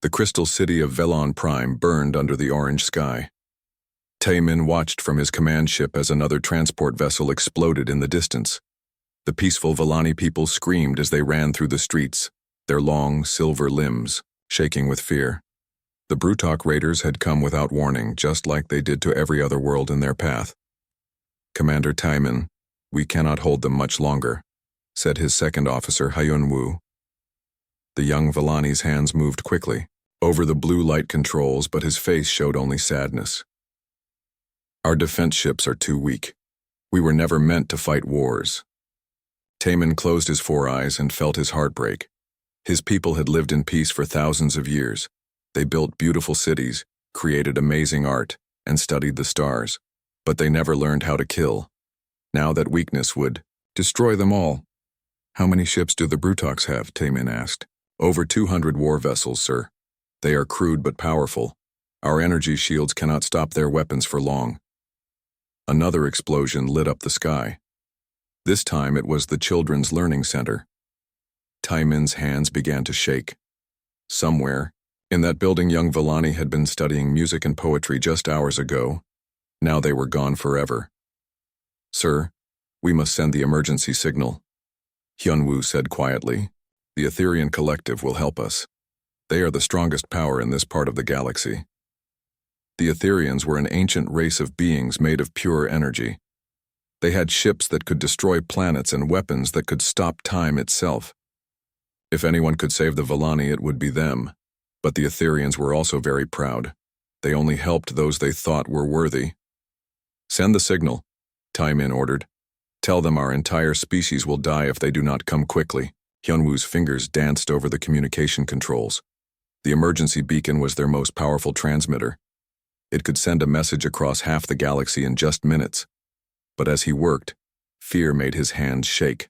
The crystal city of Velon Prime burned under the orange sky. Taemin watched from his command ship as another transport vessel exploded in the distance. The peaceful Velani people screamed as they ran through the streets, their long, silver limbs shaking with fear. The Brutok raiders had come without warning, just like they did to every other world in their path. "Commander Taemin, we cannot hold them much longer," said his second officer, Hyun-woo. The young Velani's hands moved quickly over the blue light controls, but his face showed only sadness. "Our defense ships are too weak. We were never meant to fight wars." Taemin closed his four eyes and felt his heart break. His people had lived in peace for thousands of years. They built beautiful cities, created amazing art, and studied the stars, but they never learned how to kill. Now that weakness would destroy them all. "How many ships do the Brutoks have?" Taemin asked. "Over 200 war vessels, sir. They are crude but powerful. Our energy shields cannot stop their weapons for long." Another explosion lit up the sky. This time it was the Children's Learning Center. Taemin's hands began to shake. Somewhere, in that building, young Velani had been studying music and poetry just hours ago. Now they were gone forever. "Sir, we must send the emergency signal," Hyun-woo said quietly. "The Etherian Collective will help us. They are the strongest power in this part of the galaxy." The Etherians were an ancient race of beings made of pure energy. They had ships that could destroy planets and weapons that could stop time itself. If anyone could save the Velani, it would be them. But the Etherians were also very proud. They only helped those they thought were worthy. "Send the signal," Taemin ordered. "Tell them our entire species will die if they do not come quickly." Hyun-woo's fingers danced over the communication controls. The emergency beacon was their most powerful transmitter. It could send a message across half the galaxy in just minutes. But as he worked, fear made his hands shake.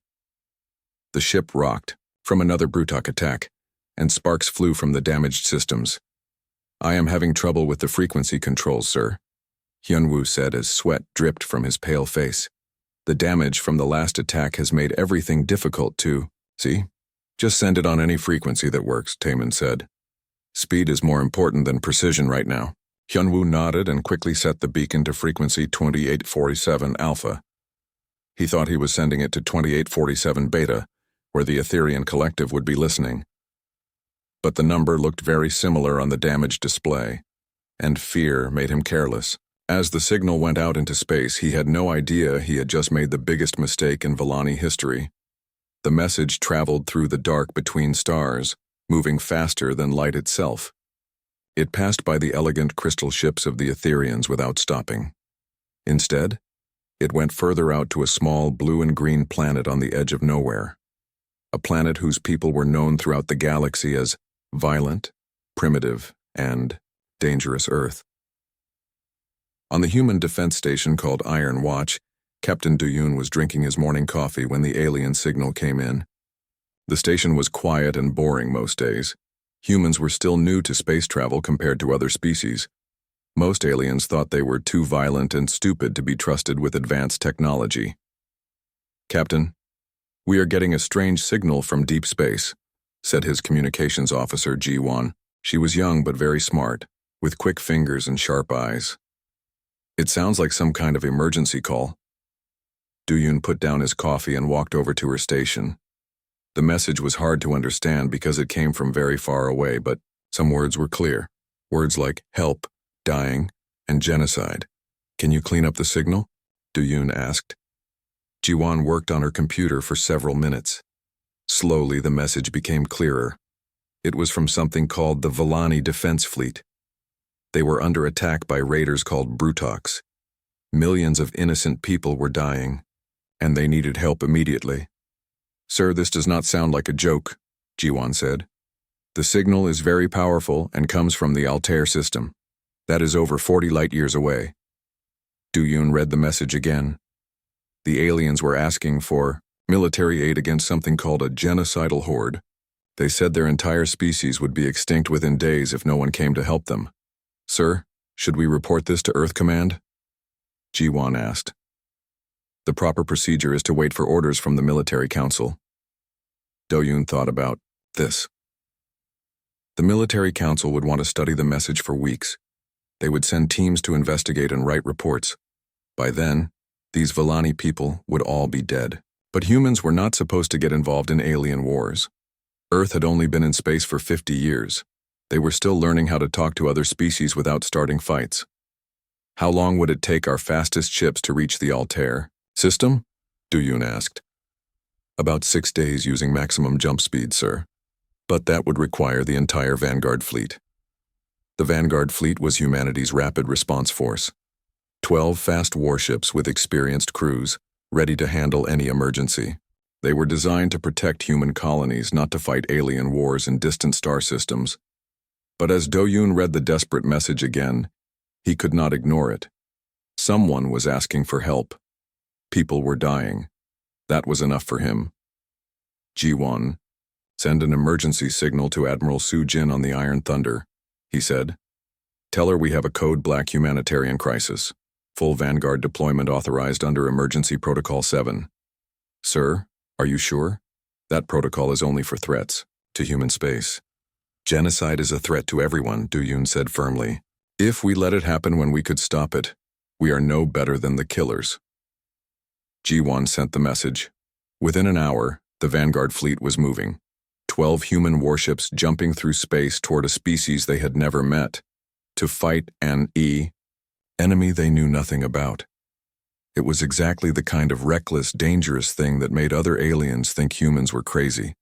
The ship rocked from another Brutok attack, and sparks flew from the damaged systems. "I am having trouble with the frequency controls, sir," Hyun-woo said as sweat dripped from his pale face. "The damage from the last attack has made everything difficult to see. Just send it on any frequency that works," Taemin said. "Speed is more important than precision right now." Hyun-woo nodded and quickly set the beacon to frequency 2847 alpha. He thought he was sending it to 2847 beta, where the Etherian Collective would be listening. But the number looked very similar on the damaged display, and fear made him careless. As the signal went out into space, he had no idea he had just made the biggest mistake in Velani history. The message traveled through the dark between stars, moving faster than light itself. It passed by the elegant crystal ships of the Etherians without stopping. Instead, it went further out to a small blue and green planet on the edge of nowhere. A planet whose people were known throughout the galaxy as violent, primitive, and dangerous Earth. On the human defense station called Iron Watch, Captain Do-yoon was drinking his morning coffee when the alien signal came in. The station was quiet and boring most days. Humans were still new to space travel compared to other species. Most aliens thought they were too violent and stupid to be trusted with advanced technology. "Captain, we are getting a strange signal from deep space," said his communications officer, Ji-won. She was young but very smart, with quick fingers and sharp eyes. "It sounds like some kind of emergency call." Do-yoon put down his coffee and walked over to her station. The message was hard to understand because it came from very far away, but some words were clear. Words like help, dying, and genocide. "Can you clean up the signal?" Do-yoon asked. Ji-won worked on her computer for several minutes. Slowly, the message became clearer. It was from something called the Velani Defense Fleet. They were under attack by raiders called Brutoks. Millions of innocent people were dying, and they needed help immediately. "Sir, this does not sound like a joke," Ji-won said. "The signal is very powerful and comes from the Altair system. That is over 40 light-years away." Do-yoon read the message again. The aliens were asking for military aid against something called a genocidal horde. They said their entire species would be extinct within days if no one came to help them. "Sir, should we report this to Earth Command?" Ji-won asked. "The proper procedure is to wait for orders from the military council." Do-yoon thought about this. The military council would want to study the message for weeks. They would send teams to investigate and write reports. By then, these Villani people would all be dead. But humans were not supposed to get involved in alien wars. Earth had only been in space for 50 years. They were still learning how to talk to other species without starting fights. How long would it take our fastest ships to reach the Altair system? Duyun asked. About 6 days using maximum jump speed, sir. But that would require the entire Vanguard fleet. The Vanguard fleet was humanity's rapid response force. 12 fast warships with experienced crews, ready to handle any emergency. They were designed to protect human colonies, not to fight alien wars in distant star systems. But as Do-yoon read the desperate message again, he could not ignore it. Someone was asking for help. People were dying. That was enough for him. Ji-won, send an emergency signal to Admiral Soo-jin on the Iron Thunder, he said. Tell her we have a code black humanitarian crisis. Full Vanguard deployment authorized under Emergency Protocol 7. Sir, are you sure? That protocol is only for threats to human space. Genocide is a threat to everyone, Do-yoon said firmly. If we let it happen when we could stop it, we are no better than the killers. Ji-won sent the message. Within an hour, the Vanguard fleet was moving. 12 human warships jumping through space toward a species they had never met, to fight an enemy they knew nothing about. It was exactly the kind of reckless, dangerous thing that made other aliens think humans were crazy.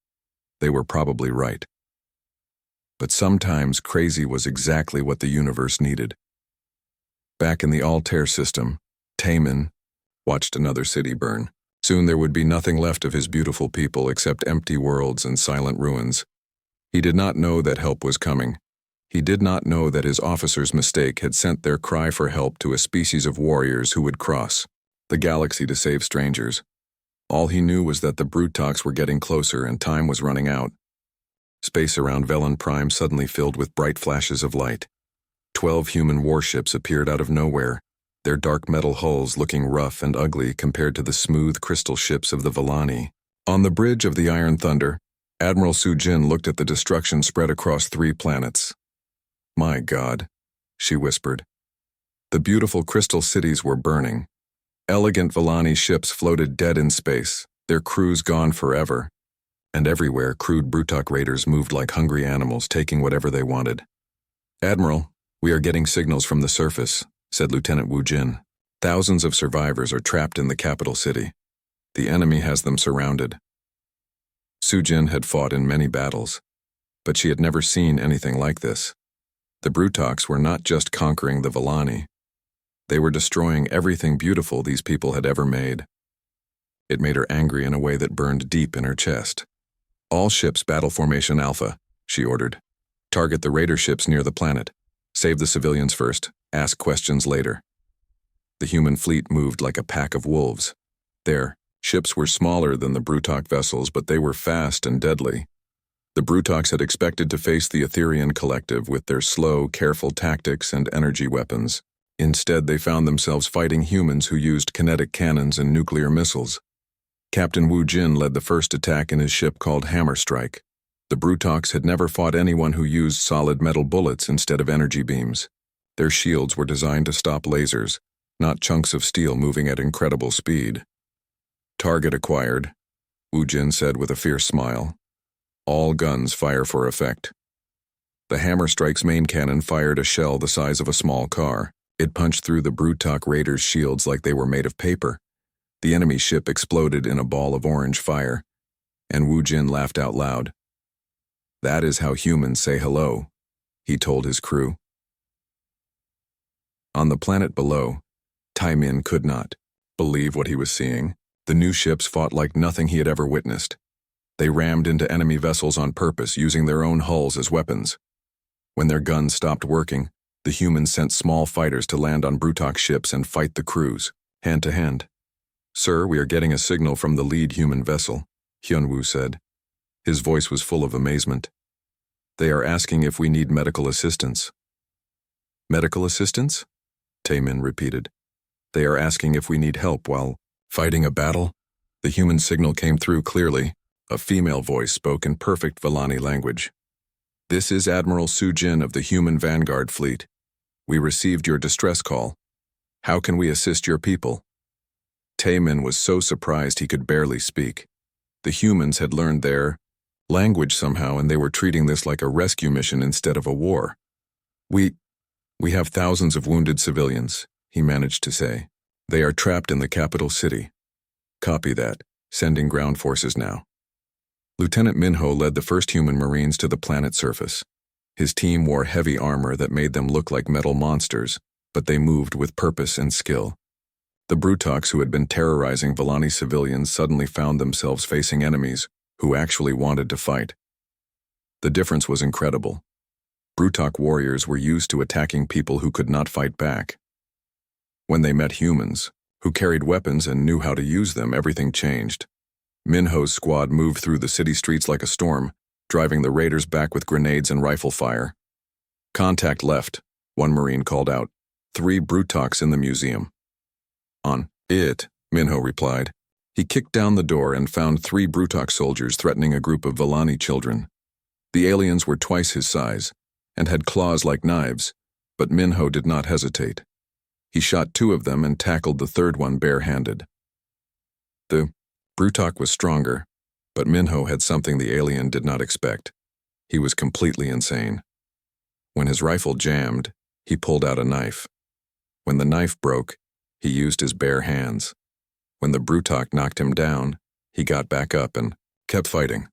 They were probably right. But sometimes crazy was exactly what the universe needed. Back in the Altair system, Taemin watched another city burn. Soon there would be nothing left of his beautiful people except empty worlds and silent ruins. He did not know that help was coming. He did not know that his officer's mistake had sent their cry for help to a species of warriors who would cross the galaxy to save strangers. All he knew was that the Brutox were getting closer and time was running out. Space around Velen Prime suddenly filled with bright flashes of light. 12 human warships appeared out of nowhere, their dark metal hulls looking rough and ugly compared to the smooth crystal ships of the Villani. On the bridge of the Iron Thunder, Admiral Soo-jin looked at the destruction spread across 3 planets. My God, she whispered. The beautiful crystal cities were burning. Elegant Villani ships floated dead in space, their crews gone forever. And everywhere, crude Brutok raiders moved like hungry animals, taking whatever they wanted. Admiral, we are getting signals from the surface, said Lieutenant Woo Jin. Thousands of survivors are trapped in the capital city. The enemy has them surrounded. Soo-jin had fought in many battles, but she had never seen anything like this. The Brutox were not just conquering the Villani. They were destroying everything beautiful these people had ever made. It made her angry in a way that burned deep in her chest. All ships battle formation Alpha, she ordered. Target the raider ships near the planet. Save the civilians first, ask questions later. The human fleet moved like a pack of wolves. Their ships were smaller than the Brutok vessels, but they were fast and deadly. The Brutox had expected to face the Etherian Collective with their slow, careful tactics and energy weapons. Instead, they found themselves fighting humans who used kinetic cannons and nuclear missiles. Captain Woo Jin led the first attack in his ship called Hammer Strike. The Brutox had never fought anyone who used solid metal bullets instead of energy beams. Their shields were designed to stop lasers, not chunks of steel moving at incredible speed. Target acquired, Woo Jin said with a fierce smile. All guns fire for effect. The Hammer Strike's main cannon fired a shell the size of a small car. It punched through the Brutok raiders' shields like they were made of paper. The enemy ship exploded in a ball of orange fire, and Woo Jin laughed out loud. That is how humans say hello, he told his crew. On the planet below, Taemin could not believe what he was seeing. The new ships fought like nothing he had ever witnessed. They rammed into enemy vessels on purpose, using their own hulls as weapons. When their guns stopped working, the humans sent small fighters to land on Brutok ships and fight the crews, hand to hand. Sir, we are getting a signal from the lead human vessel, Hyun-woo said. His voice was full of amazement. They are asking if we need medical assistance. Medical assistance? Taemin repeated. They are asking if we need help while fighting a battle. The human signal came through clearly. A female voice spoke in perfect Villani language. This is Admiral Sujin of the Human Vanguard Fleet. We received your distress call. How can we assist your people? Taemin was so surprised he could barely speak. The humans had learned their language somehow, and they were treating this like a rescue mission instead of a war. We have thousands of wounded civilians, he managed to say. They are trapped in the capital city. Copy that. Sending ground forces now. Lieutenant Minho led the first human Marines to the planet's surface. His team wore heavy armor that made them look like metal monsters, but they moved with purpose and skill. The Brutoks who had been terrorizing Volani civilians suddenly found themselves facing enemies who actually wanted to fight. The difference was incredible. Brutok warriors were used to attacking people who could not fight back. When they met humans, who carried weapons and knew how to use them, everything changed. Minho's squad moved through the city streets like a storm, driving the raiders back with grenades and rifle fire. Contact left, one Marine called out. 3 Brutoks in the museum. On it, Minho replied. He kicked down the door and found 3 Brutok soldiers threatening a group of Volani children. The aliens were twice his size and had claws like knives, but Minho did not hesitate. He shot 2 of them and tackled the third one barehanded. The Brutok was stronger, but Minho had something the alien did not expect. He was completely insane. When his rifle jammed, he pulled out a knife. When the knife broke, he used his bare hands. When the Brutok knocked him down, he got back up and kept fighting.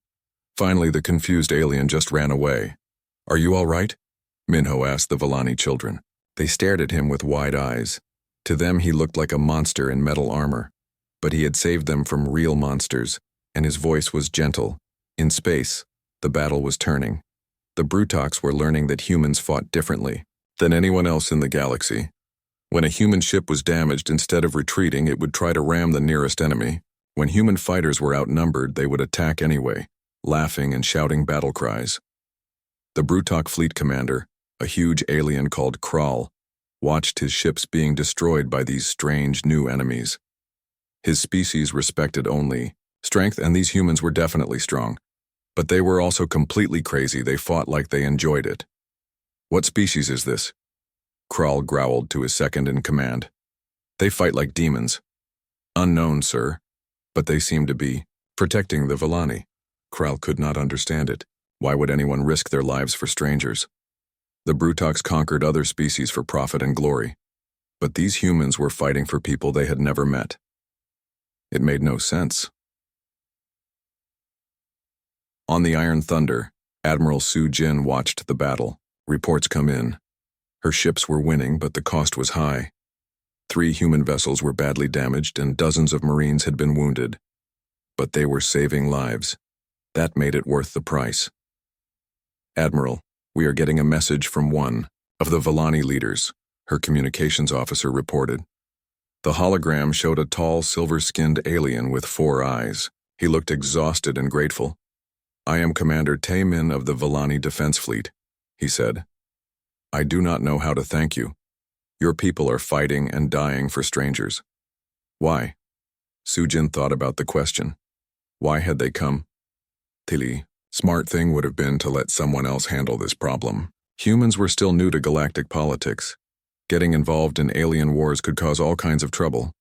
Finally, the confused alien just ran away. Are you all right? Minho asked the Volani children. They stared at him with wide eyes. To them, he looked like a monster in metal armor. But he had saved them from real monsters, and his voice was gentle. In space, the battle was turning. The Brutoks were learning that humans fought differently than anyone else in the galaxy. When a human ship was damaged, instead of retreating, it would try to ram the nearest enemy. When human fighters were outnumbered, they would attack anyway, laughing and shouting battle cries. The Brutok fleet commander, a huge alien called Kral, watched his ships being destroyed by these strange new enemies. His species respected only strength, and these humans were definitely strong. But they were also completely crazy. They fought like they enjoyed it. What species is this? Kral growled to his second in command. They fight like demons. Unknown, sir. But they seem to be protecting the Volani. Kral could not understand it. Why would anyone risk their lives for strangers? The Brutoks conquered other species for profit and glory. But these humans were fighting for people they had never met. It made no sense. On the Iron Thunder, Admiral Sujin watched the battle. Reports come in. Her ships were winning, but the cost was high. 3 human vessels were badly damaged and dozens of Marines had been wounded. But they were saving lives. That made it worth the price. Admiral, we are getting a message from one of the Volani leaders, her communications officer reported. The hologram showed a tall, silver-skinned alien with 4 eyes. He looked exhausted and grateful. I am Commander Taemin of the Volani Defense Fleet, he said. I do not know how to thank you. Your people are fighting and dying for strangers. Why? Sujin thought about the question. Why had they come? Tili, smart thing would have been to let someone else handle this problem. Humans were still new to galactic politics. Getting involved in alien wars could cause all kinds of trouble.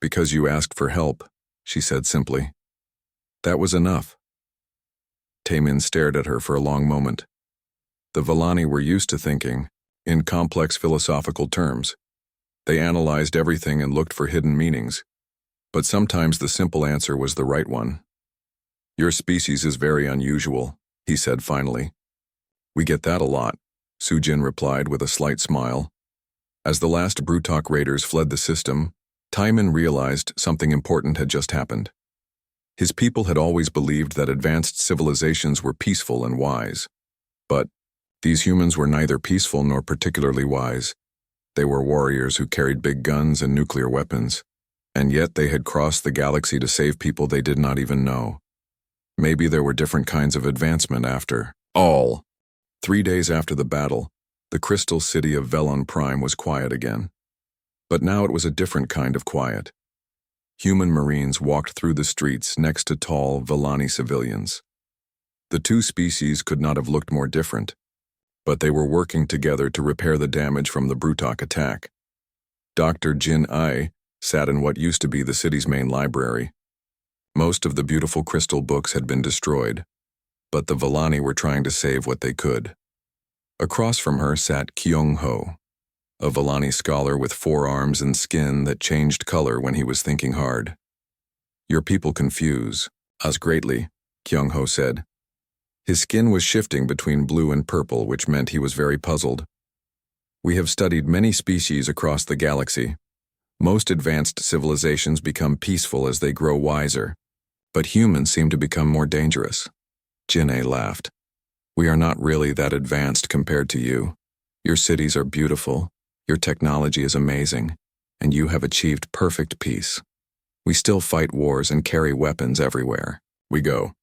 Because you asked for help, she said simply. That was enough. Taemin stared at her for a long moment. The Volani were used to thinking in complex philosophical terms. They analyzed everything and looked for hidden meanings. But sometimes the simple answer was the right one. Your species is very unusual, he said finally. We get that a lot, Sujin replied with a slight smile. As the last Brutok raiders fled the system, Taemin realized something important had just happened. His people had always believed that advanced civilizations were peaceful and wise. But these humans were neither peaceful nor particularly wise. They were warriors who carried big guns and nuclear weapons. And yet they had crossed the galaxy to save people they did not even know. Maybe there were different kinds of advancement after all. 3 days after the battle, the crystal city of Velon Prime was quiet again. But now it was a different kind of quiet. Human Marines walked through the streets next to tall Volani civilians. The two species could not have looked more different, but they were working together to repair the damage from the Brutok attack. Dr. Jin Ai sat in what used to be the city's main library. Most of the beautiful crystal books had been destroyed, but the Villani were trying to save what they could. Across from her sat Kyung-ho, a Villani scholar with 4 arms and skin that changed color when he was thinking hard. "Your people confuse us greatly," Kyung-ho said. His skin was shifting between blue and purple, which meant he was very puzzled. "We have studied many species across the galaxy. Most advanced civilizations become peaceful as they grow wiser, but humans seem to become more dangerous." Jin-A laughed. "We are not really that advanced compared to you. Your cities are beautiful, your technology is amazing, and you have achieved perfect peace. We still fight wars and carry weapons everywhere we go.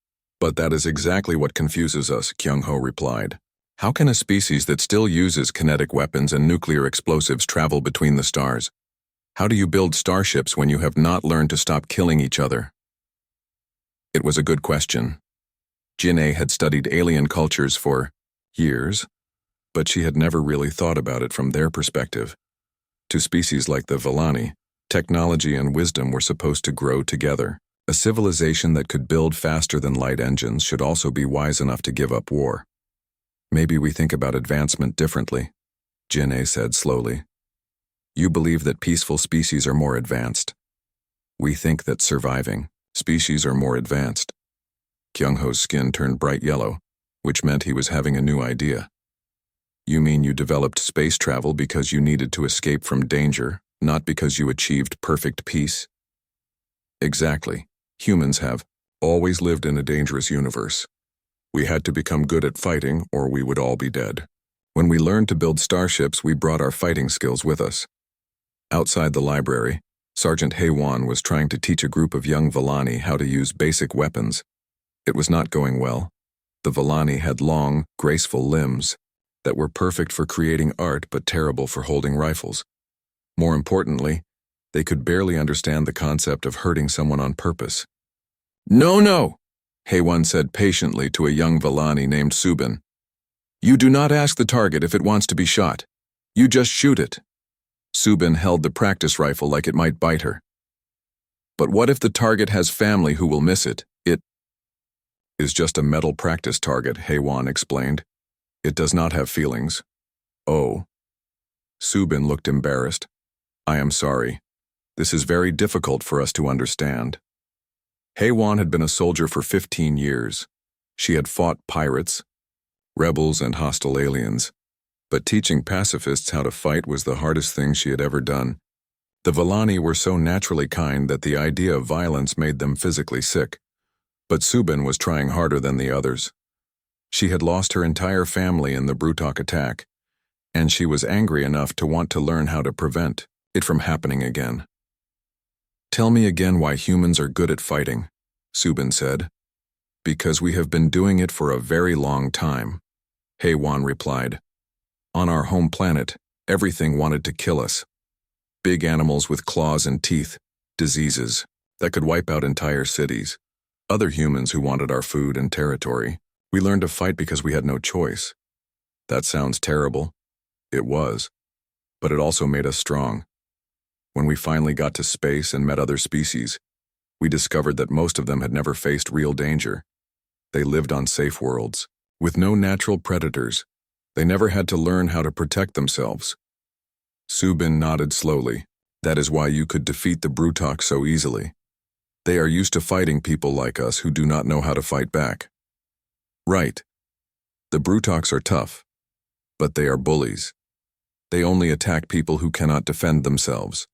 But that is exactly what confuses us," Kyung-ho replied. "How can a species that still uses kinetic weapons and nuclear explosives travel between the stars? How do you build starships when you have not learned to stop killing each other?" It was a good question. Jin-A had studied alien cultures for years, but she had never really thought about it from their perspective. To species like the Villani, technology and wisdom were supposed to grow together. A civilization that could build faster than light engines should also be wise enough to give up war. "Maybe we think about advancement differently," Jin-A said slowly. "You believe that peaceful species are more advanced. We think that surviving species are more advanced." Kyung-ho's skin turned bright yellow, which meant he was having a new idea. "You mean you developed space travel because you needed to escape from danger, not because you achieved perfect peace?" "Exactly. Humans have always lived in a dangerous universe. We had to become good at fighting or we would all be dead. When we learned to build starships, we brought our fighting skills with us." Outside the library, Sergeant Haewon was trying to teach a group of young Villani how to use basic weapons. It was not going well. The Villani had long, graceful limbs that were perfect for creating art but terrible for holding rifles. More importantly, they could barely understand the concept of hurting someone on purpose. No, Haewon said patiently to a young Villani named Subin. "You do not ask the target if it wants to be shot. You just shoot it." Subin held the practice rifle like it might bite her. "But what if the target has family who will miss it? It is just a metal practice target," Haewon explained. "It does not have feelings." "Oh." Subin looked embarrassed. "I am sorry. This is very difficult for us to understand." Haewon had been a soldier for 15 years. She had fought pirates, rebels, and hostile aliens. But teaching pacifists how to fight was the hardest thing she had ever done. The Villani were so naturally kind that the idea of violence made them physically sick. But Subin was trying harder than the others. She had lost her entire family in the Brutok attack, and she was angry enough to want to learn how to prevent it from happening again. "Tell me again why humans are good at fighting," Subin said. "Because we have been doing it for a very long time," Haewon replied. "On our home planet, everything wanted to kill us. Big animals with claws and teeth, diseases that could wipe out entire cities, other humans who wanted our food and territory. We learned to fight because we had no choice. That sounds terrible. It was. But it also made us strong. When we finally got to space and met other species, we discovered that most of them had never faced real danger. They lived on safe worlds, with no natural predators. They never had to learn how to protect themselves." Subin nodded slowly. "That is why you could defeat the Brutok so easily. They are used to fighting people like us who do not know how to fight back." "Right. The Brutoks are tough, but they are bullies. They only attack people who cannot defend themselves.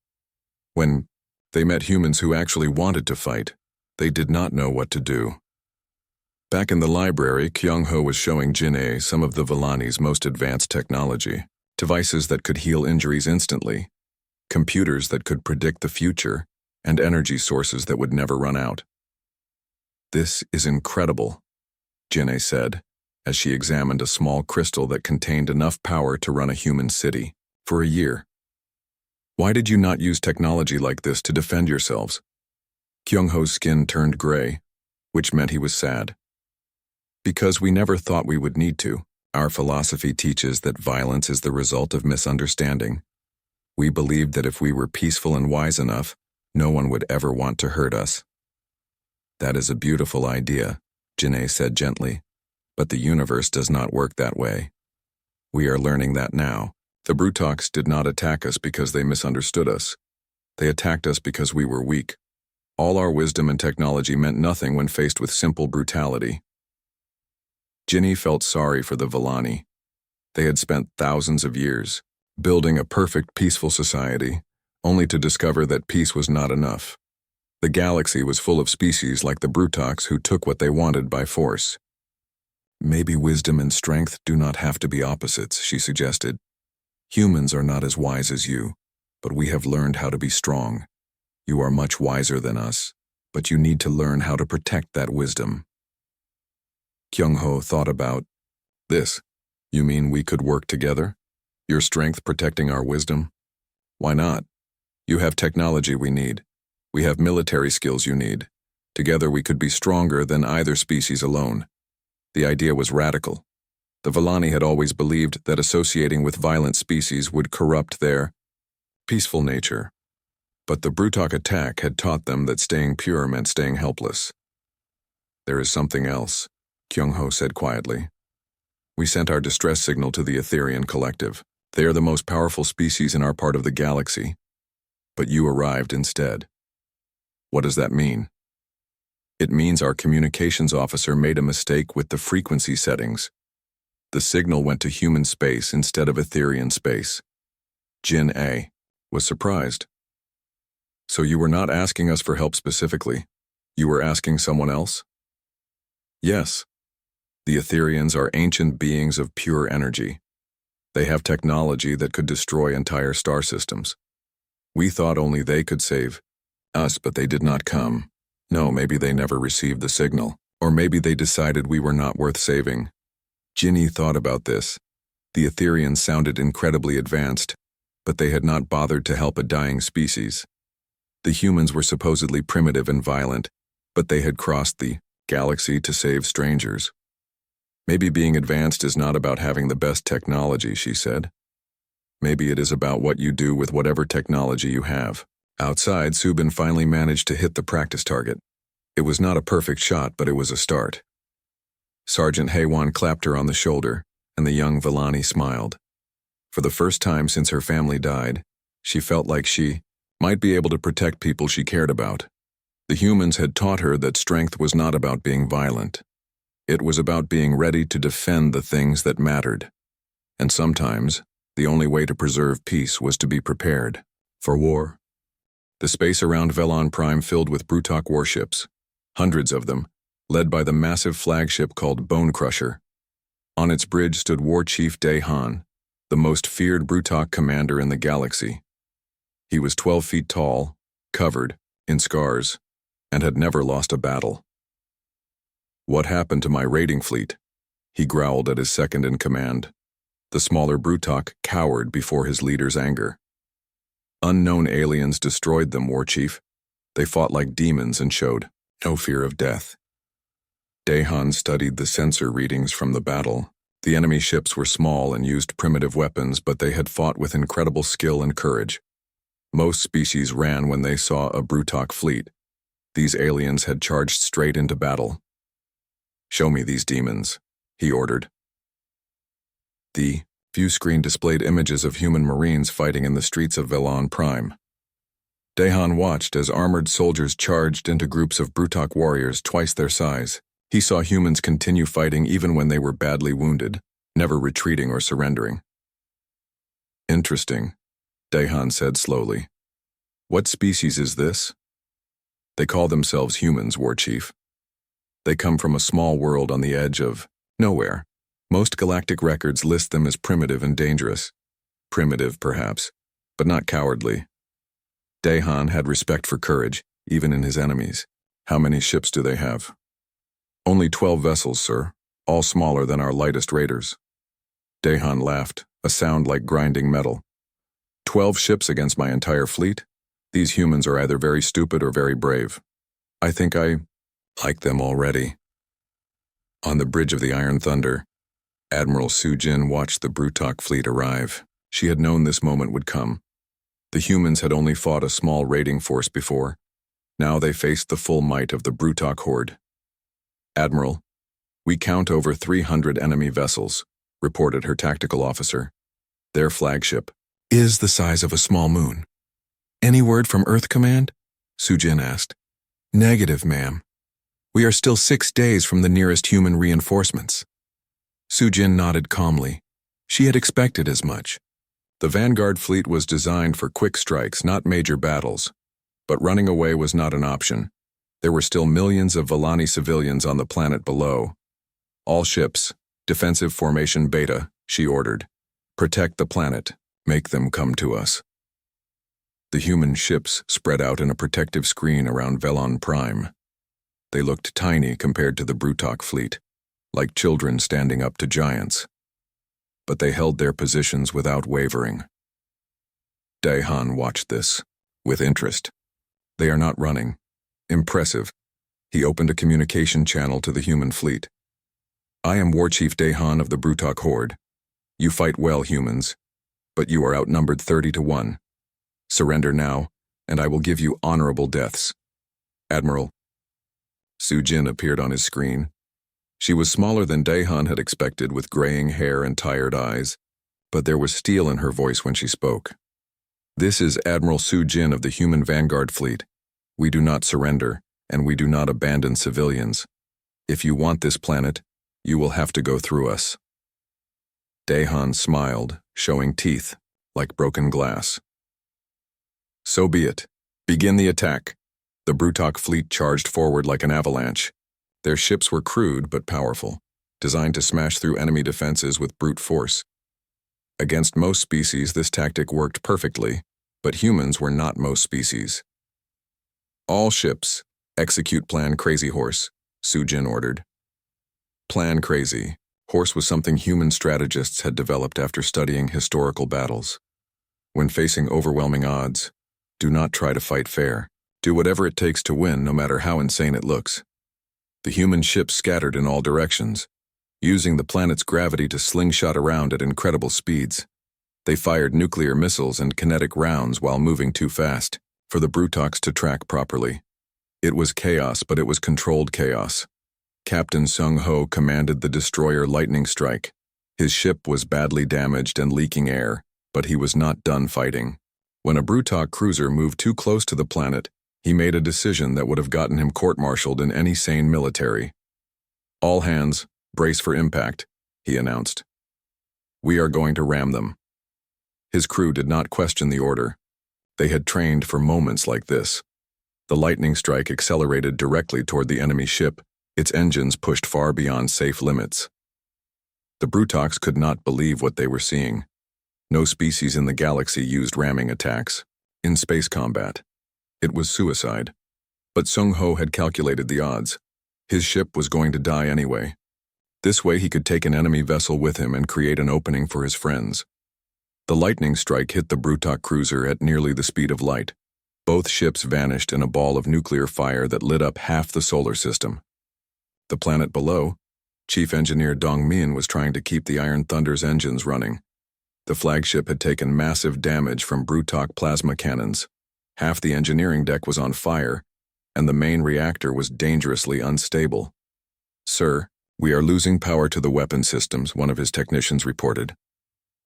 When they met humans who actually wanted to fight, they did not know what to do." Back in the library, Kyung-ho was showing Jin-A some of the Villani's most advanced technology, devices that could heal injuries instantly, computers that could predict the future, and energy sources that would never run out. "This is incredible," Jin-A said, as she examined a small crystal that contained enough power to run a human city for a year. "Why did you not use technology like this to defend yourselves?" Kyung-ho's skin turned gray, which meant he was sad. Because we never thought we would need to. Our philosophy teaches that violence is the result of misunderstanding. We believed that if we were peaceful and wise enough, no one would ever want to hurt us. That is a beautiful idea, Janae said gently, but the universe does not work that way. We are learning that now. The Brutoks did not attack us because they misunderstood us. They attacked us because we were weak. All our wisdom and technology meant nothing when faced with simple brutality. Ginny felt sorry for the Villani. They had spent thousands of years building a perfect, peaceful society, only to discover that peace was not enough. The galaxy was full of species like the Brutoks who took what they wanted by force. Maybe wisdom and strength do not have to be opposites, she suggested. Humans are not as wise as you, but we have learned how to be strong. You are much wiser than us, but you need to learn how to protect that wisdom. Kyung-ho thought about this. You mean we could work together? Your strength protecting our wisdom? Why not? You have technology we need. We have military skills you need. Together we could be stronger than either species alone. The idea was radical. The Villani had always believed that associating with violent species would corrupt their peaceful nature. But the Brutok attack had taught them that staying pure meant staying helpless. There is something else, Kyung-ho said quietly. We sent our distress signal to the Etherian Collective. They are the most powerful species in our part of the galaxy. But you arrived instead. What does that mean? It means our communications officer made a mistake with the frequency settings. The signal went to human space instead of Etherian space. Jin A was surprised. So you were not asking us for help specifically. You were asking someone else? Yes. The Etherians are ancient beings of pure energy. They have technology that could destroy entire star systems. We thought only they could save us, but they did not come. No, maybe they never received the signal. Or maybe they decided we were not worth saving. Ginny thought about this. The Etherians sounded incredibly advanced, but they had not bothered to help a dying species. The humans were supposedly primitive and violent, but they had crossed the galaxy to save strangers. Maybe being advanced is not about having the best technology, she said. Maybe it is about what you do with whatever technology you have. Outside, Subin finally managed to hit the practice target. It was not a perfect shot, but it was a start. Sergeant Haywan clapped her on the shoulder, and the young Villani smiled. For the first time since her family died, she felt like she might be able to protect people she cared about. The humans had taught her that strength was not about being violent. It was about being ready to defend the things that mattered. And sometimes, the only way to preserve peace was to be prepared for war. The space around Velon Prime filled with Brutok warships, hundreds of them, led by the massive flagship called Bone Crusher. On its bridge stood War Chief Daehan, the most feared Brutok commander in the galaxy. He was 12 feet tall, covered in scars, and had never lost a battle. What happened to my raiding fleet? He growled at his second-in-command. The smaller Brutok cowered before his leader's anger. Unknown aliens destroyed them, War Chief. They fought like demons and showed no fear of death. Daehan studied the sensor readings from the battle. The enemy ships were small and used primitive weapons, but they had fought with incredible skill and courage. Most species ran when they saw a Brutok fleet. These aliens had charged straight into battle. Show me these demons, he ordered. The view screen displayed images of human Marines fighting in the streets of Velon Prime. Daehan watched as armored soldiers charged into groups of Brutok warriors twice their size. He saw humans continue fighting even when they were badly wounded, never retreating or surrendering. Interesting, Daehan said slowly. What species is this? They call themselves humans, War Chief. They come from a small world on the edge of nowhere. Most galactic records list them as primitive and dangerous. Primitive, perhaps, but not cowardly. Daehan had respect for courage, even in his enemies. How many ships do they have? Only 12 vessels, sir, all smaller than our lightest raiders. Daehan laughed, a sound like grinding metal. 12 ships against my entire fleet? These humans are either very stupid or very brave. I think I like them already. On the bridge of the Iron Thunder, Admiral Su-Jin watched the Brutok fleet arrive. She had known this moment would come. The humans had only fought a small raiding force before. Now they faced the full might of the Brutok horde. "Admiral, we count over 300 enemy vessels," reported her tactical officer. "Their flagship is the size of a small moon." "Any word from Earth Command?" Su-Jin asked. "Negative, ma'am. We are still 6 days from the nearest human reinforcements." Su-Jin nodded calmly. She had expected as much. The Vanguard fleet was designed for quick strikes, not major battles. But running away was not an option. There were still millions of Volani civilians on the planet below. "All ships, defensive formation Beta," she ordered. "Protect the planet. Make them come to us." The human ships spread out in a protective screen around Velon Prime. They looked tiny compared to the Brutok fleet, like children standing up to giants. But they held their positions without wavering. Daehan watched this, with interest. "They are not running. Impressive." He opened a communication channel to the human fleet. "I am War Chief Daehan of the Brutok Horde. You fight well, humans, but you are outnumbered 30 to 1. Surrender now, and I will give you honorable deaths. Admiral." Su-Jin appeared on his screen. She was smaller than Daehan had expected, with graying hair and tired eyes, but there was steel in her voice when she spoke. "This is Admiral Su-Jin of the Human Vanguard Fleet. We do not surrender, and we do not abandon civilians. If you want this planet, you will have to go through us." Daehan smiled, showing teeth, like broken glass. "So be it. Begin the attack." The Brutok fleet charged forward like an avalanche. Their ships were crude but powerful, designed to smash through enemy defenses with brute force. Against most species, this tactic worked perfectly, but humans were not most species. "All ships, execute Plan Crazy Horse," Su-Jin ordered. Plan Crazy Horse was something human strategists had developed after studying historical battles. When facing overwhelming odds, do not try to fight fair. Do whatever it takes to win, no matter how insane it looks. The human ships scattered in all directions, using the planet's gravity to slingshot around at incredible speeds. They fired nuclear missiles and kinetic rounds while moving too fast for the Brutoks to track properly. It was chaos, but it was controlled chaos. Captain Sung-Ho commanded the destroyer Lightning Strike. His ship was badly damaged and leaking air, but he was not done fighting. When a Brutok cruiser moved too close to the planet, he made a decision that would have gotten him court-martialed in any sane military. "All hands, brace for impact," he announced. "We are going to ram them." His crew did not question the order. They had trained for moments like this. The lightning strike accelerated directly toward the enemy ship, its engines pushed far beyond safe limits. The Brutoks could not believe what they were seeing. No species in the galaxy used ramming attacks. In space combat, it was suicide. But Sung-Ho had calculated the odds. His ship was going to die anyway. This way he could take an enemy vessel with him and create an opening for his friends. The lightning strike hit the Brutok cruiser at nearly the speed of light. Both ships vanished in a ball of nuclear fire that lit up half the solar system. The planet below, Chief Engineer Dong-min was trying to keep the Iron Thunder's engines running. The flagship had taken massive damage from Brutok plasma cannons. Half the engineering deck was on fire, and the main reactor was dangerously unstable. "Sir, we are losing power to the weapon systems," one of his technicians reported.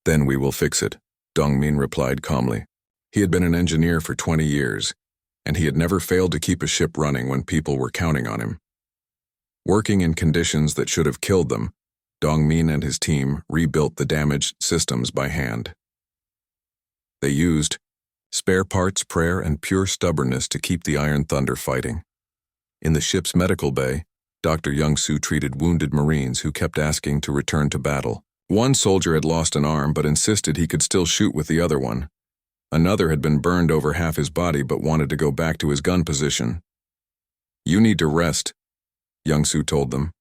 "Then we will fix it," Dong-min replied calmly. He had been an engineer for 20 years, and he had never failed to keep a ship running when people were counting on him. Working in conditions that should have killed them, Dong-min and his team rebuilt the damaged systems by hand. They used spare parts, prayer, and pure stubbornness to keep the Iron Thunder fighting. In the ship's medical bay, Dr. Young-Soo treated wounded Marines who kept asking to return to battle. One soldier had lost an arm but insisted he could still shoot with the other one. Another had been burned over half his body but wanted to go back to his gun position. "You need to rest," Young-Soo told them.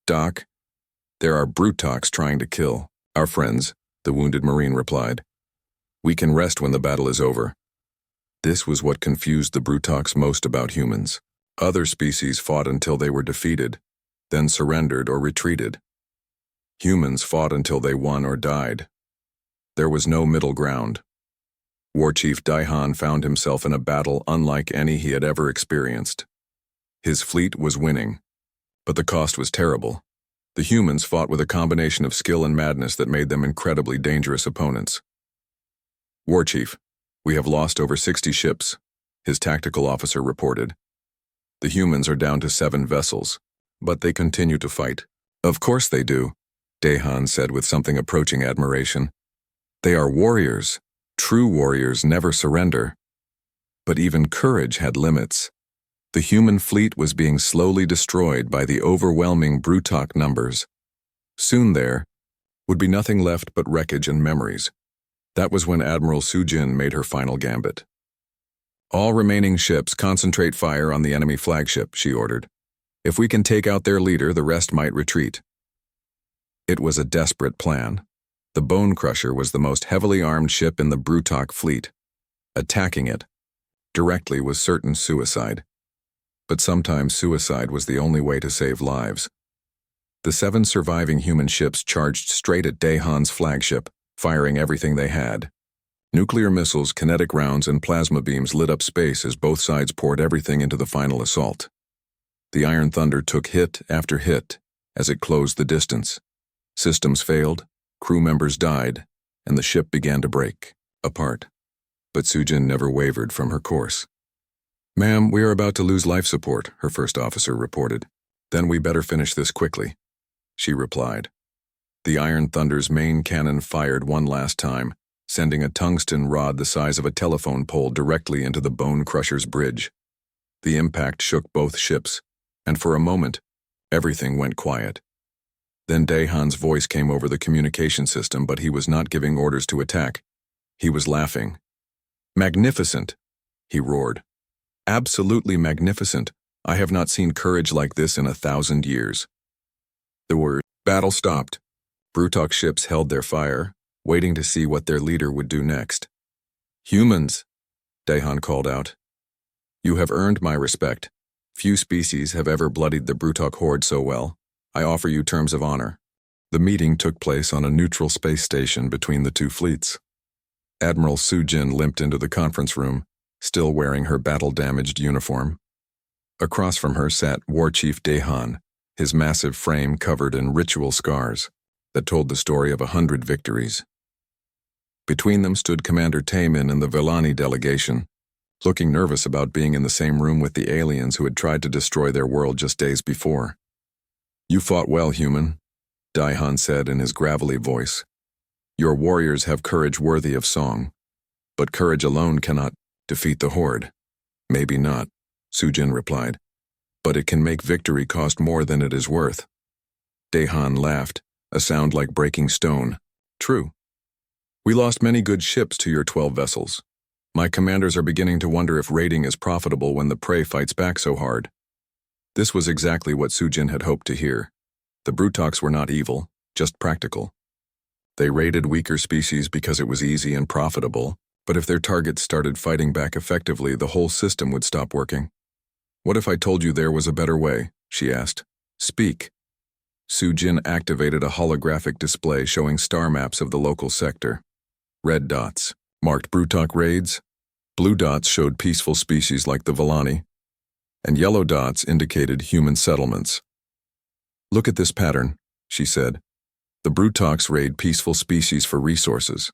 "Doc, there are Brutoks trying to kill our friends," the wounded Marine replied. "We can rest when the battle is over." This was what confused the Brutoks most about humans. Other species fought until they were defeated. then surrendered or retreated. Humans fought until they won or died. There was no middle ground. War Chief Daihan found himself in a battle unlike any he had ever experienced. His fleet was winning, but the cost was terrible. The humans fought with a combination of skill and madness that made them incredibly dangerous opponents. War Chief, we have lost over 60 ships, his tactical officer reported. The humans are down to 7 vessels, but they continue to fight. Of course they do, Daihan said with something approaching admiration. They are warriors. True warriors never surrender. But even courage had limits. The human fleet was being slowly destroyed by the overwhelming Brutok numbers. Soon there would be nothing left but wreckage and memories. That was when Admiral Sujin made her final gambit. All remaining ships concentrate fire on the enemy flagship, she ordered. If we can take out their leader, the rest might retreat. It was a desperate plan. The Bone Crusher was the most heavily armed ship in the Brutok fleet. Attacking it directly was certain suicide. But sometimes suicide was the only way to save lives. The 7 surviving human ships charged straight at Daihan's flagship, firing everything they had. Nuclear missiles, kinetic rounds, and plasma beams lit up space as both sides poured everything into the final assault. The Iron Thunder took hit after hit as it closed the distance. Systems failed, crew members died, and the ship began to break apart. But Sujin never wavered from her course. "Ma'am, we are about to lose life support," her first officer reported. "Then we better finish this quickly," she replied. The Iron Thunder's main cannon fired one last time, sending a tungsten rod the size of a telephone pole directly into the Bone Crusher's bridge. The impact shook both ships, and for a moment, everything went quiet. Then Daihan's voice came over the communication system, but he was not giving orders to attack. He was laughing. "Magnificent!" he roared. "Absolutely magnificent. I have not seen courage like this in 1,000 years." The word battle stopped. Brutok ships held their fire, waiting to see what their leader would do next. "Humans," Daihan called out. "You have earned my respect. Few species have ever bloodied the Brutok horde so well. I offer you terms of honor." The meeting took place on a neutral space station between the two fleets. Admiral Sujin limped into the conference room, still wearing her battle-damaged uniform. Across from her sat War Chief Daihan, his massive frame covered in ritual scars that told the story of 100 victories. Between them stood Commander Taemin and the Villani delegation, looking nervous about being in the same room with the aliens who had tried to destroy their world just days before. "You fought well, human," Daihan said in his gravelly voice. "Your warriors have courage worthy of song, but courage alone cannot defeat the horde." "Maybe not," Sujin replied, "but it can make victory cost more than it is worth." Daihan laughed, a sound like breaking stone. "True. We lost many good ships to your 12 vessels. My commanders are beginning to wonder if raiding is profitable when the prey fights back so hard." This was exactly what Sujin had hoped to hear. The Brutoks were not evil, just practical. They raided weaker species because it was easy and profitable, but if their targets started fighting back effectively, the whole system would stop working. "What if I told you there was a better way?" she asked. "Speak." Sujin activated a holographic display showing star maps of the local sector. Red dots marked Brutok raids, blue dots showed peaceful species like the Villani, and yellow dots indicated human settlements. "Look at this pattern," she said. "The Brutoks raid peaceful species for resources.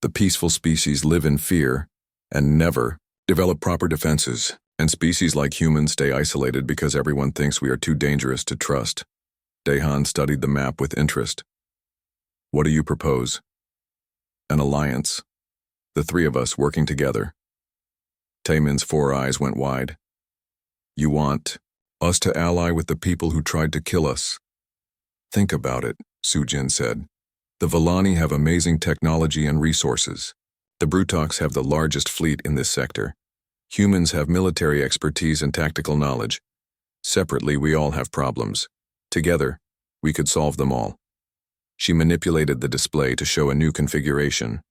The peaceful species live in fear and never develop proper defenses, and species like humans stay isolated because everyone thinks we are too dangerous to trust." Daihan studied the map with interest. "What do you propose?" "An alliance. The 3 of us working together." Taemin's 4 eyes went wide. "You want us to ally with the people who tried to kill us?" "Think about it," Sujin said. "The Villani have amazing technology and resources. The Brutoks have the largest fleet in this sector. Humans have military expertise and tactical knowledge. Separately, we all have problems. Together, we could solve them all." She manipulated the display to show a new configuration.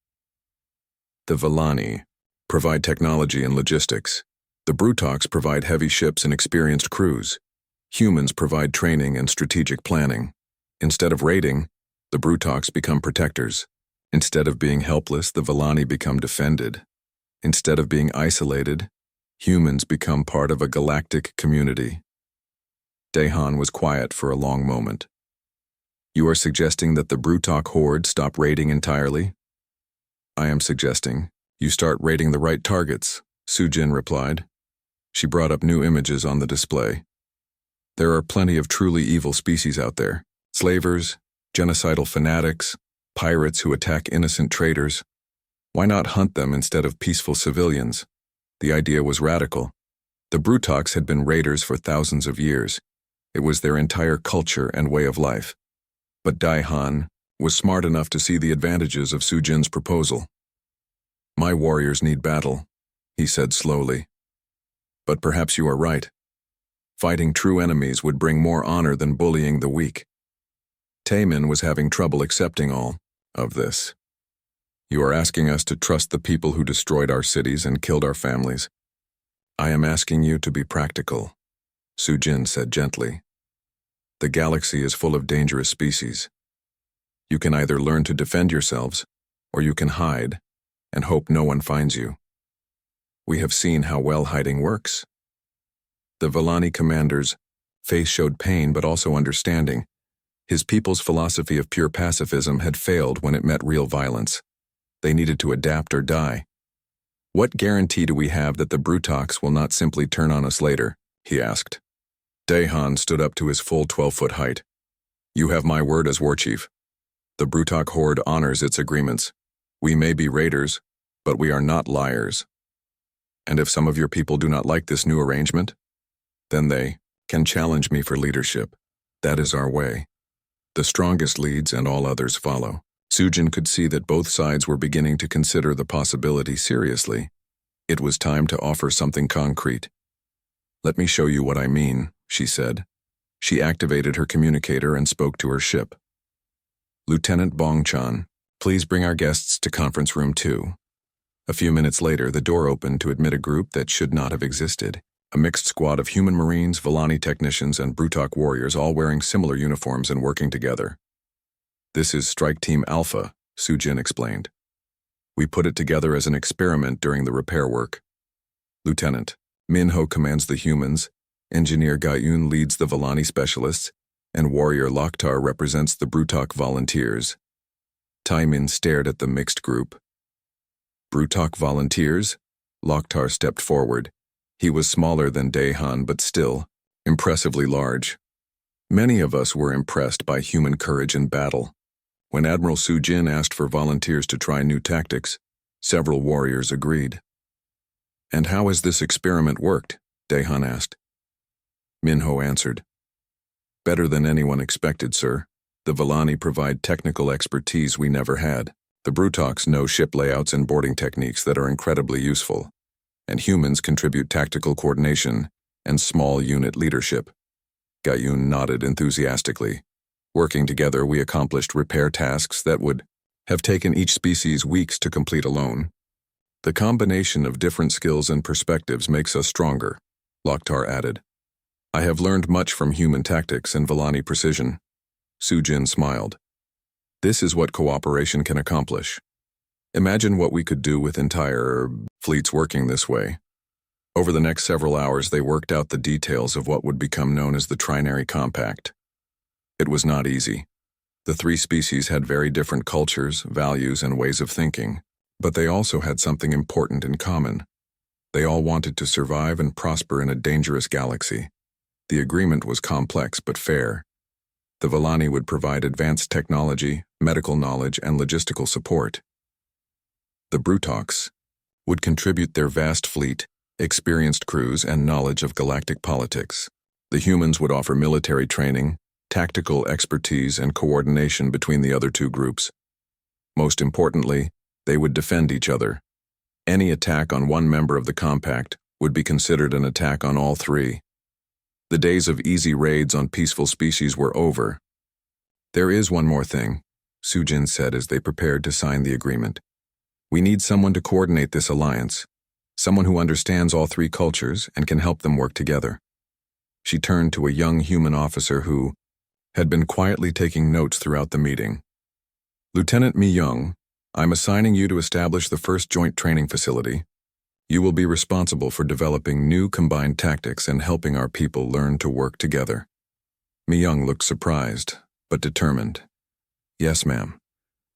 "The Villani provide technology and logistics. The Brutoks provide heavy ships and experienced crews. Humans provide training and strategic planning. Instead of raiding, the Brutox become protectors. Instead of being helpless, the Villani become defended. Instead of being isolated, humans become part of a galactic community. Dahan was quiet for a long moment. You are suggesting that the Brutok horde stop raiding entirely? I am suggesting you start raiding the right targets, Sujin replied. She brought up new images on the display. There are plenty of truly evil species out there. Slavers, genocidal fanatics, pirates who attack innocent traders. Why not hunt them instead of peaceful civilians? The idea was radical. The Brutox had been raiders for thousands of years. It was their entire culture and way of life. But Dahan was smart enough to see the advantages of Sujin's proposal. My warriors need battle, he said slowly. But perhaps you are right. Fighting true enemies would bring more honor than bullying the weak. Taemin was having trouble accepting all of this. You are asking us to trust the people who destroyed our cities and killed our families. I am asking you to be practical, Sujin said gently. The galaxy is full of dangerous species. You can either learn to defend yourselves, or you can hide and hope no one finds you. We have seen how well hiding works. The Villani commander's face showed pain but also understanding. His people's philosophy of pure pacifism had failed when it met real violence. They needed to adapt or die. What guarantee do we have that the Brutox will not simply turn on us later? He asked. Dahan stood up to his full 12-foot height. You have my word as war chief. The Brutok horde honors its agreements. We may be raiders, but we are not liars. And if some of your people do not like this new arrangement, then they can challenge me for leadership. That is our way. The strongest leads and all others follow. Sujin could see that both sides were beginning to consider the possibility seriously. It was time to offer something concrete. Let me show you what I mean, she said. She activated her communicator and spoke to her ship. Lieutenant Bongchan, please bring our guests to conference room 2. A few minutes later, the door opened to admit a group that should not have existed. A mixed squad of human marines, Villani technicians, and Brutok warriors all wearing similar uniforms and working together. This is Strike Team Alpha, Sujin explained. We put it together as an experiment during the repair work. Lieutenant Minho commands the humans, Engineer Gayun leads the Villani specialists, and Warrior Loktar represents the Brutok volunteers. Taemin stared at the mixed group. Brutok volunteers? Loktar stepped forward. He was smaller than Dahan, but still impressively large. Many of us were impressed by human courage in battle. When Admiral Sujin asked for volunteers to try new tactics, several warriors agreed. And how has this experiment worked? Dahan asked. Minho answered. Better than anyone expected, sir. The Villani provide technical expertise we never had. The Brutox know ship layouts and boarding techniques that are incredibly useful. And humans contribute tactical coordination and small unit leadership. Gayun nodded enthusiastically. Working together, we accomplished repair tasks that would have taken each species weeks to complete alone. The combination of different skills and perspectives makes us stronger, Loktar added. I have learned much from human tactics and Villani precision. Sujin smiled. This is what cooperation can accomplish. Imagine what we could do with entire fleets working this way. Over the next several hours, they worked out the details of what would become known as the Trinary Compact. It was not easy. The three species had very different cultures, values, and ways of thinking, but they also had something important in common. They all wanted to survive and prosper in a dangerous galaxy. The agreement was complex but fair. The Villani would provide advanced technology, medical knowledge, and logistical support. The Brutox would contribute their vast fleet, experienced crews, and knowledge of galactic politics. The humans would offer military training, tactical expertise, and coordination between the other two groups. Most importantly, they would defend each other. Any attack on one member of the compact would be considered an attack on all three. The days of easy raids on peaceful species were over. There is one more thing, Sujin said as they prepared to sign the agreement. We need someone to coordinate this alliance, someone who understands all three cultures and can help them work together. She turned to a young human officer who had been quietly taking notes throughout the meeting. Lieutenant Mi Young, I'm assigning you to establish the first joint training facility. You will be responsible for developing new combined tactics and helping our people learn to work together. Mi Young looked surprised, but determined. Yes, ma'am.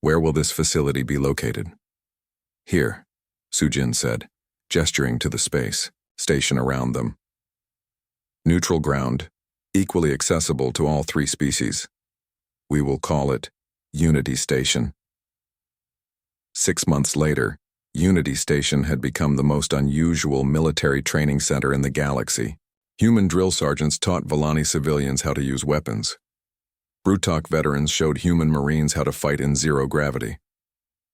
Where will this facility be located? Here, Sujin said, gesturing to the space station around them. Neutral ground, equally accessible to all three species. We will call it Unity Station. 6 months later, Unity Station had become the most unusual military training center in the galaxy. Human drill sergeants taught Volani civilians how to use weapons. Brutok veterans showed human Marines how to fight in zero gravity.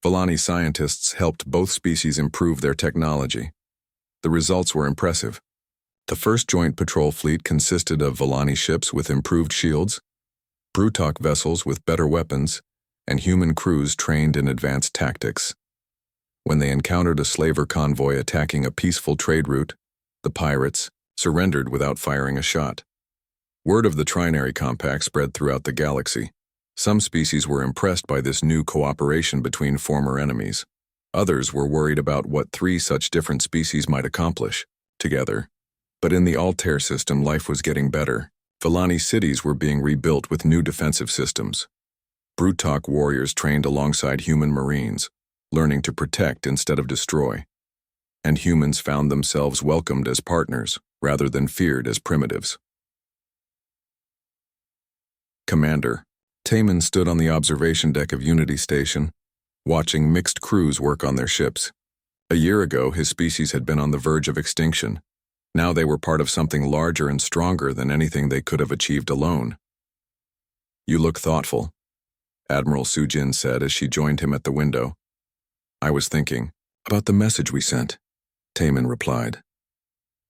Volani scientists helped both species improve their technology. The results were impressive. The first joint patrol fleet consisted of Volani ships with improved shields, Brutok vessels with better weapons, and human crews trained in advanced tactics. When they encountered a slaver convoy attacking a peaceful trade route, the pirates surrendered without firing a shot. Word of the Trinary Compact spread throughout the galaxy. Some species were impressed by this new cooperation between former enemies. Others were worried about what three such different species might accomplish together. But in the Altair system, life was getting better. Volani cities were being rebuilt with new defensive systems. Brutok warriors trained alongside human Marines, learning to protect instead of destroy. And humans found themselves welcomed as partners, rather than feared as primitives. Commander Taman stood on the observation deck of Unity Station, watching mixed crews work on their ships. A year ago, his species had been on the verge of extinction. Now they were part of something larger and stronger than anything they could have achieved alone. You look thoughtful, Admiral Sujin said as she joined him at the window. I was thinking about the message we sent, Taman replied.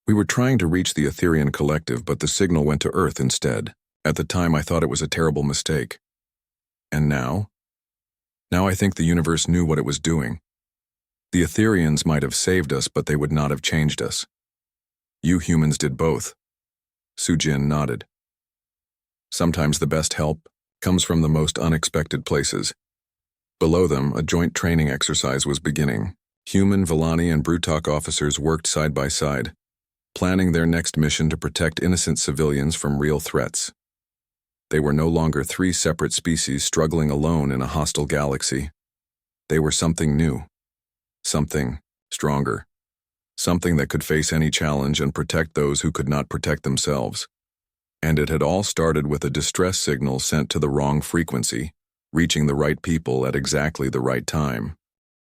We were trying to reach the Etherian Collective, but the signal went to Earth instead. At the time, I thought it was a terrible mistake. And now? Now I think the universe knew what it was doing. The Etherians might have saved us, but they would not have changed us. You humans did both. Sujin nodded. Sometimes the best help comes from the most unexpected places. Below them, a joint training exercise was beginning. Human, Volani, and Brutok officers worked side by side, planning their next mission to protect innocent civilians from real threats. They were no longer three separate species struggling alone in a hostile galaxy. They were something new, something stronger, something that could face any challenge and protect those who could not protect themselves. And it had all started with a distress signal sent to the wrong frequency, reaching the right people at exactly the right time.